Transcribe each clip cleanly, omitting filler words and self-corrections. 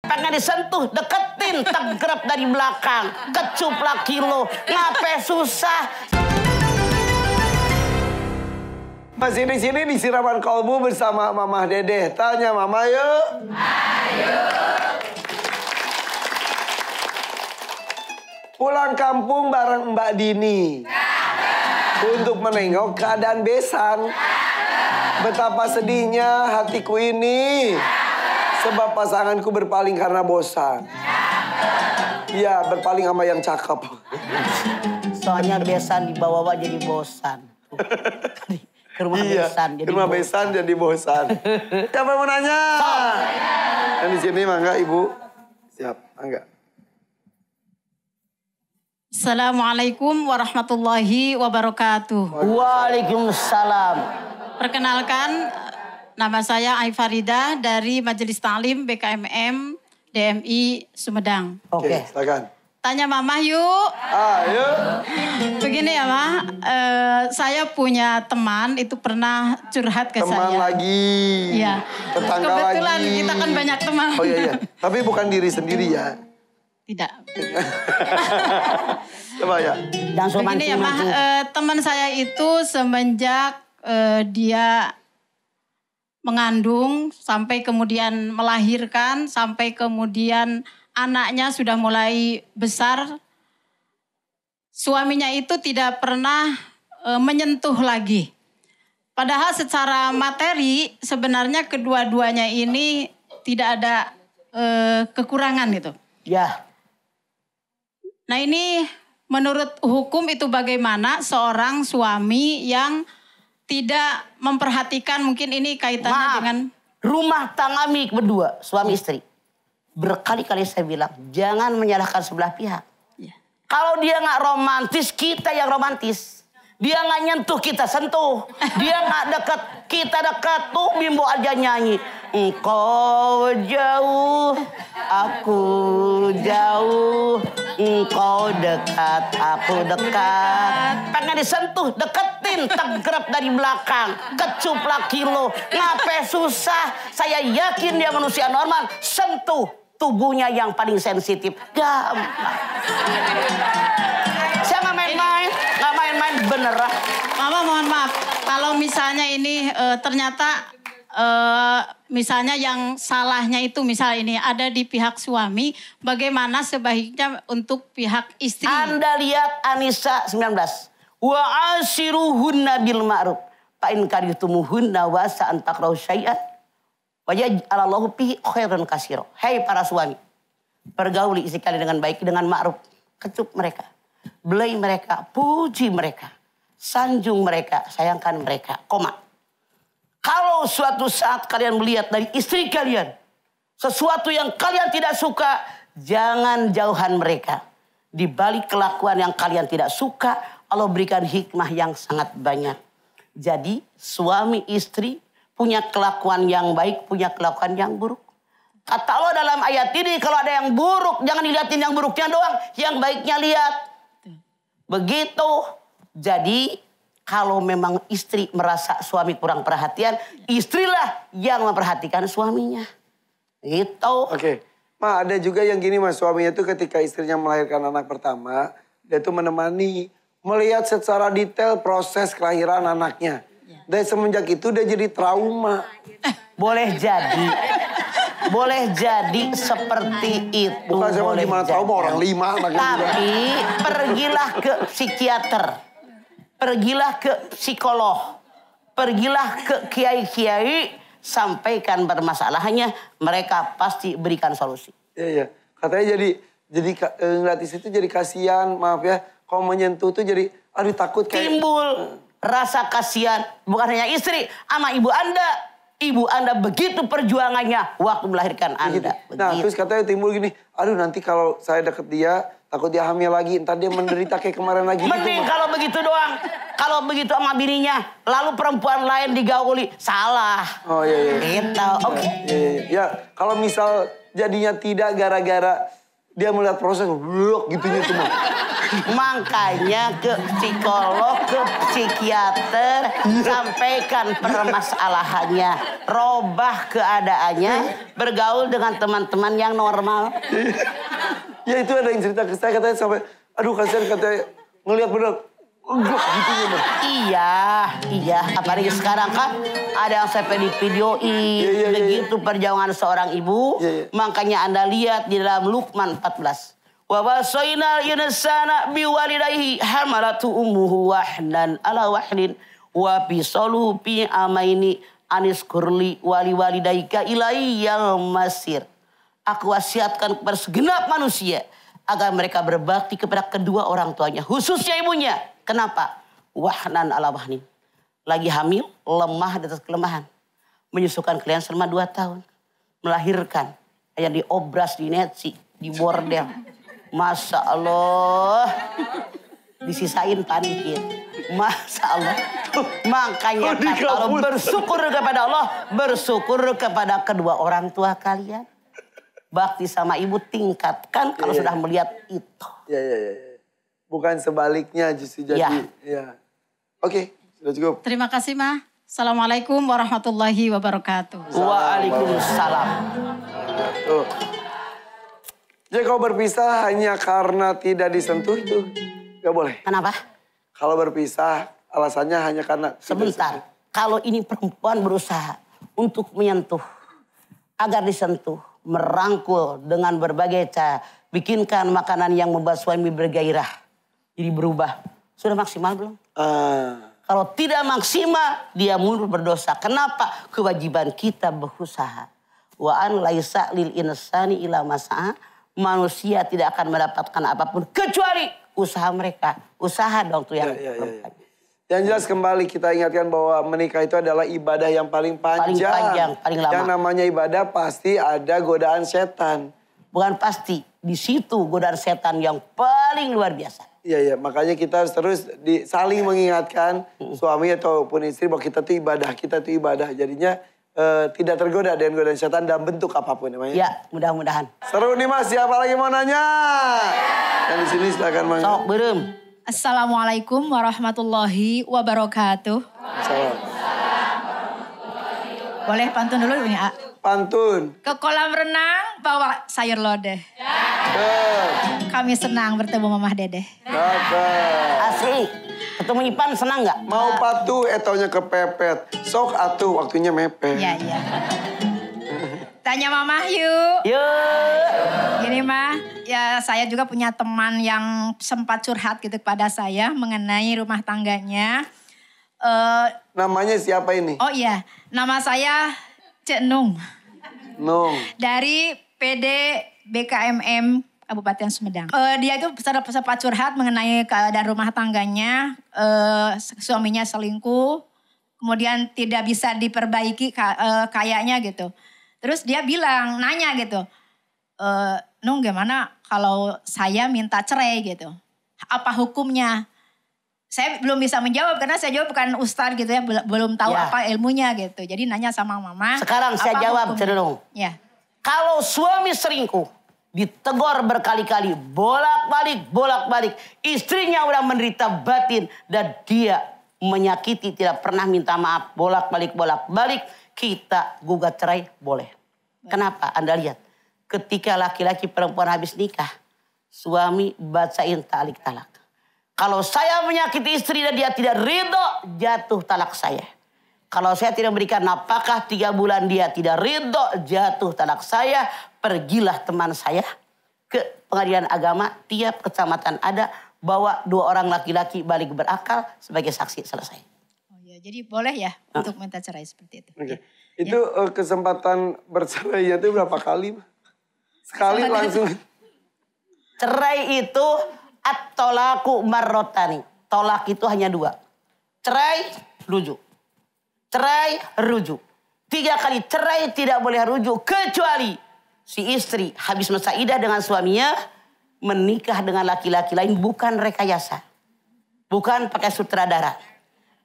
pengen disentuh, deketin, tegrep dari belakang, kecup laki lo, ngapain susah. Masih di sini di Siraman Kolbu bersama Mama Dedeh. Tanya Mama yuk. Ayo. Pulang kampung bareng Mbak Dini. Untuk menengok keadaan besan. Betapa sedihnya hatiku ini. Sebab pasanganku berpaling karena bosan. Iya, berpaling sama yang cakep. Soalnya besan dibawa jadi bosan. Ke rumah besan jadi ke rumah besan jadi bosan. Siapa mau nanya? Yang di sini mangga Ibu. Siap, mangga. Assalamualaikum warahmatullahi wabarakatuh. Waalaikumsalam. Perkenalkan, nama saya Aifarida dari Majelis Ta'lim BKMM DMI Sumedang. Oke, silakan. Tanya Mama yuk. Ayo. Begini ya Ma, saya punya teman itu pernah curhat ke saya. Teman lagi. Iya. Tetangga kebetulan lagi. Kita kan banyak teman. Oh iya. Tapi bukan diri sendiri ya. Tidak. Coba ya. Begini ya Ma, teman saya itu semenjak dia mengandung sampai kemudian melahirkan sampai kemudian anaknya sudah mulai besar, suaminya itu tidak pernah menyentuh lagi. Padahal secara materi sebenarnya kedua-duanya ini tidak ada kekurangan gitu. Ya. Nah ini menurut hukum itu bagaimana seorang suami yang tidak memperhatikan, mungkin ini kaitannya dengan rumah tangga kami berdua, suami istri. Berkali-kali saya bilang, jangan menyalahkan sebelah pihak. Ya. Kalau dia nggak romantis, kita yang romantis. Dia nggak nyentuh, kita sentuh. Dia nggak dekat, kita dekat. Tuh Bimbo aja nyanyi. Engkau jauh, aku jauh. Engkau dekat, aku dekat. Pengen disentuh, deketin, tegrep dari belakang. Kecup laki lo, ngapain susah. Saya yakin dia manusia normal. Sentuh tubuhnya yang paling sensitif. Gampang. Saya nggak main-main. Nggak main-main beneran. Mama mohon maaf, kalau misalnya ini ternyata misalnya yang salahnya itu misal ini ada di pihak suami, bagaimana sebaiknya untuk pihak istri? Anda lihat Anisa 19. Wa asiruhunna bil ma'ruf. Fa in karihtumuhunna wa sa'an takrahu syai'an wa yaj'alallahu fihi khairan katsira. Hei para suami, pergauli istri kalian dengan baik, dengan ma'ruf. Kecup mereka, belai mereka, puji mereka, sanjung mereka, sayangkan mereka. Koma. Kalau suatu saat kalian melihat dari istri kalian sesuatu yang kalian tidak suka, jangan jauhan mereka. Di balik kelakuan yang kalian tidak suka, Allah berikan hikmah yang sangat banyak. Jadi suami istri punya kelakuan yang baik, punya kelakuan yang buruk. Kata Allah dalam ayat ini, kalau ada yang buruk, jangan dilihatin yang buruknya doang, yang baiknya lihat. Begitu. Jadi kalau memang istri merasa suami kurang perhatian, istrilah yang memperhatikan suaminya. Gitu. Oke. Ma, ada juga yang gini mas, suaminya tuh ketika istrinya melahirkan anak pertama, dia tuh menemani, melihat secara detail proses kelahiran anaknya. Dan semenjak itu dia jadi trauma. Boleh jadi. Boleh jadi seperti itu. Bukan saya mau gimana trauma orang 5 anaknya. Tapi pergilah ke psikiater. Pergilah ke psikolog. Pergilah ke kiai-kiai. Sampaikan bermasalahnya. Mereka pasti berikan solusi. Iya. Katanya jadi ngeliat istri itu jadi kasihan. Maaf ya. Kalau menyentuh tuh jadi aduh takut kayak. Timbul rasa kasihan. Bukan hanya istri. Sama ibu Anda. Ibu Anda begitu perjuangannya waktu melahirkan Anda. Nah terus katanya timbul gini. Aduh nanti kalau saya deket dia. Takut dia hamil lagi. Ntar dia menderita kayak kemarin lagi. Mending gitu, kalau begitu doang. Kalau begitu sama bininya. Lalu perempuan lain digauli. Salah. Oh iya. Gitu. Oke. Ya kalau misal jadinya tidak gara-gara dia melihat proses. Blok gitunya cuma. Makanya ke psikolog, ke psikiater, sampaikan permasalahannya, robah keadaannya, bergaul dengan teman-teman yang normal. Ya itu ada yang cerita ke saya katanya sampai, aduh kasihan katanya ngelihat bener. Gitu ya, iya. Apalagi sekarang kan ada yang sampai di videoin, begitu perjuangan seorang ibu. Makanya Anda lihat di dalam Luqman 14. Wa wasainal insana biwalidayhi hamalatu ummuhu wahnan ala wahlin wa bisaluhu fi amaini aniskurli wali walidayka ilayyal masir. Aku wasiatkan kepada segenap manusia agar mereka berbakti kepada kedua orang tuanya, khususnya ibunya. Kenapa? Wahnan ala wahnin. Lagi hamil, lemah di atas kelemahan. Menyusukan kalian selama 2 tahun. Melahirkan. Yang diobras, dinetsi, di bordel. Masya Allah. Disisain panikin. Masya Allah. Makanya kata Allah, bersyukur kepada Allah. Bersyukur kepada kedua orang tua kalian. Bakti sama ibu tingkatkan kalau sudah melihat itu. Ya. Bukan sebaliknya justru jadi. Ya. Oke, sudah cukup. Terima kasih, Ma. Assalamualaikum warahmatullahi wabarakatuh. Waalaikumsalam. Tuh. Jadi kalau berpisah hanya karena tidak disentuh itu gak boleh. Kenapa? Kalau berpisah alasannya hanya karena... Sebentar. Kalau ini perempuan berusaha untuk menyentuh. Agar disentuh. Merangkul dengan berbagai cara. Bikinkan makanan yang membuat suami bergairah. Jadi berubah. Sudah maksimal belum? Kalau tidak maksimal, dia mundur berdosa. Kenapa? Kewajiban kita berusaha. Wa an laisa lil insani ila masa'a. Manusia tidak akan mendapatkan apapun kecuali usaha mereka. Usaha dong tuh yang perempuan. Yang jelas kembali kita ingatkan bahwa menikah itu adalah ibadah yang paling panjang. Paling panjang, paling lama. Yang namanya ibadah pasti ada godaan setan. Bukan pasti. Di situ godaan setan yang paling luar biasa. Iya, makanya kita harus terus saling mengingatkan suami ataupun istri bahwa kita tuh ibadah. Jadinya tidak tergoda dengan godaan setan dalam bentuk apapun namanya. Ya, mudah-mudahan. Seru nih Mas, siapa lagi mau nanya? Yang di sini silakan Mas. Sok berem. Assalamualaikum warahmatullahi wabarakatuh. Salam. Boleh pantun dulu ya? Pantun. Ke kolam renang bawa sayur lodeh. Kami senang bertemu Mamah Dedeh. Asik. Ketemu Ipan senang nggak? Mau patuh etonya kepepet. Sok atuh waktunya mepet. Iya. Tanya Mamah yuk. Yuk. Gini Mah, ya saya juga punya teman yang sempat curhat gitu kepada saya mengenai rumah tangganya. Namanya siapa ini? Oh iya, nama saya Cek Nung. Nung. Dari PD BKMM Kabupaten Sumedang. Dia itu sempat curhat mengenai keadaan rumah tangganya. Suaminya selingkuh, kemudian tidak bisa diperbaiki kayaknya gitu. Terus dia nanya gitu, Nung gimana kalau saya minta cerai gitu? Apa hukumnya? Saya belum bisa menjawab karena saya juga bukan ustadz gitu ya, belum tahu apa ilmunya gitu. Jadi nanya sama Mama. Sekarang saya jawab cenderung. Ya. Kalau suami selingkuh, ditegur berkali-kali, bolak-balik. Istrinya udah menderita batin dan dia menyakiti, tidak pernah minta maaf, bolak-balik. Kita gugat cerai, boleh. Kenapa? Anda lihat. Ketika laki-laki perempuan habis nikah, suami bacain talak. Kalau saya menyakiti istri dan dia tidak ridho, jatuh talak saya. Kalau saya tidak memberikan nafkah 3 bulan, dia tidak ridho, jatuh talak saya. Pergilah teman saya ke pengadilan agama, tiap kecamatan ada, bawa 2 orang laki-laki balik berakal sebagai saksi, selesai. Oh ya, jadi boleh ya untuk minta cerai seperti itu. Okay. Itu kesempatan bercerainya itu berapa kali? Sekali langsung. Cerai itu at-tolaku marrotani. Tolak itu hanya 2. Cerai, rujuk. Cerai, rujuk. 3 kali cerai tidak boleh rujuk. Kecuali si istri habis masa idah dengan suaminya, menikah dengan laki-laki lain, bukan rekayasa. Bukan pakai sutradara.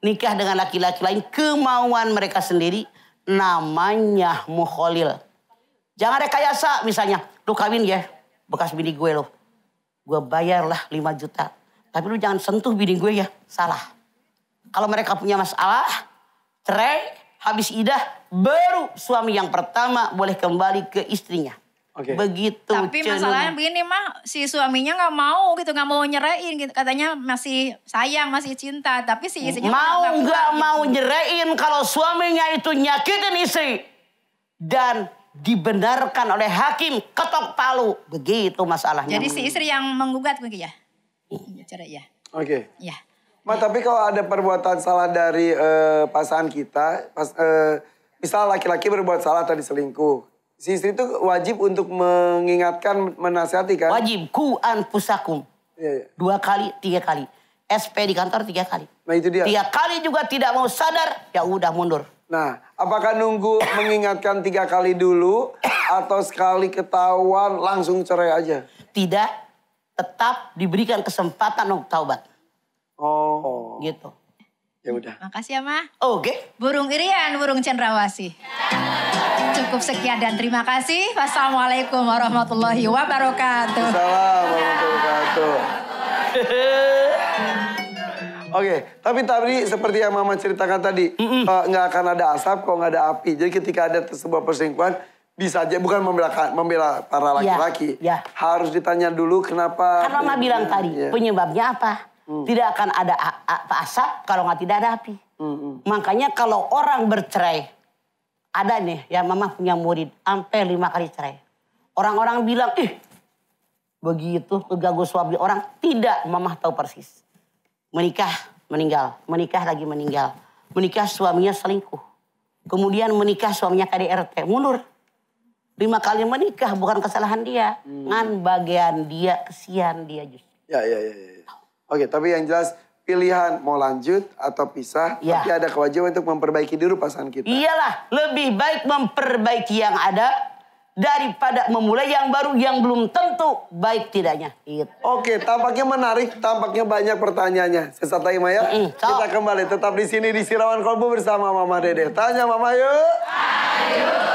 Nikah dengan laki-laki lain, kemauan mereka sendiri, namanya mukholil. Jangan rekayasa, misalnya, lu kawin ya, bekas bini gue lo. Gue bayarlah 5 juta. Tapi lu jangan sentuh bini gue ya. Salah. Kalau mereka punya masalah, cerai, habis idah, baru suami yang pertama boleh kembali ke istrinya. Oke. Begitu. Tapi masalahnya begini mah, si suaminya nggak mau gitu, nggak mau nyerain gitu. Katanya masih sayang, masih cinta. Tapi si istrinya mau nggak gitu. mau nyerain kalau suaminya itu nyakitin istri. Dan dibenarkan oleh hakim ketok palu. Begitu masalahnya. Jadi si istri yang menggugat begitu ya? Cerai ya? Oke. Ya. Ma, tapi kalau ada perbuatan salah dari pasangan kita, misal laki-laki berbuat salah tadi selingkuh. Si istri itu wajib untuk mengingatkan, menasihati kan? Wajib ku anfusakum. Iya, iya. 2 kali, 3 kali. SP di kantor 3 kali. Nah itu dia. 3 kali juga tidak mau sadar, ya udah mundur. Nah, apakah nunggu mengingatkan 3 kali dulu atau sekali ketahuan langsung cerai aja? Tidak, tetap diberikan kesempatan untuk taubat. Oh, Gitu. ya udah. Makasih ya, Ma. Oke. Burung Irian, burung cendrawasih. Cukup sekian dan terima kasih. Wassalamualaikum warahmatullahi wabarakatuh. Assalamualaikum warahmatullahi wabarakatuh. Oke, tapi tadi seperti yang Mama ceritakan tadi, nggak akan ada asap kalau nggak ada api. Jadi ketika ada sebuah perselingkuhan, bisa aja bukan membela para laki-laki. Ya. Harus ditanya dulu kenapa. Kan Mama bilang tadi, Ya. penyebabnya apa? Tidak akan ada asap kalau nggak tidak ada api. Makanya kalau orang bercerai, ada nih ya Mama punya murid, sampai 5 kali cerai. Orang-orang bilang, ih begitu ngeganggu suami orang. Tidak, Mama tahu persis. Menikah, meninggal. Menikah lagi meninggal. Menikah suaminya selingkuh. Kemudian menikah suaminya KDRT, mundur. 5 kali menikah bukan kesalahan dia. Ngan bagian dia, kesian dia justru. Ya. Oke, tapi yang jelas pilihan mau lanjut atau pisah, Ya. tapi ada kewajiban untuk memperbaiki dulu pasangan kita. Iyalah, lebih baik memperbaiki yang ada daripada memulai yang baru yang belum tentu baik tidaknya. Gitu. Oke, tampaknya menarik, tampaknya banyak pertanyaannya. Sesaat lagi Maya, kita kembali tetap di sini di Sirawan Kolbu bersama Mama Dede. Tanya Mama yuk. Ayo.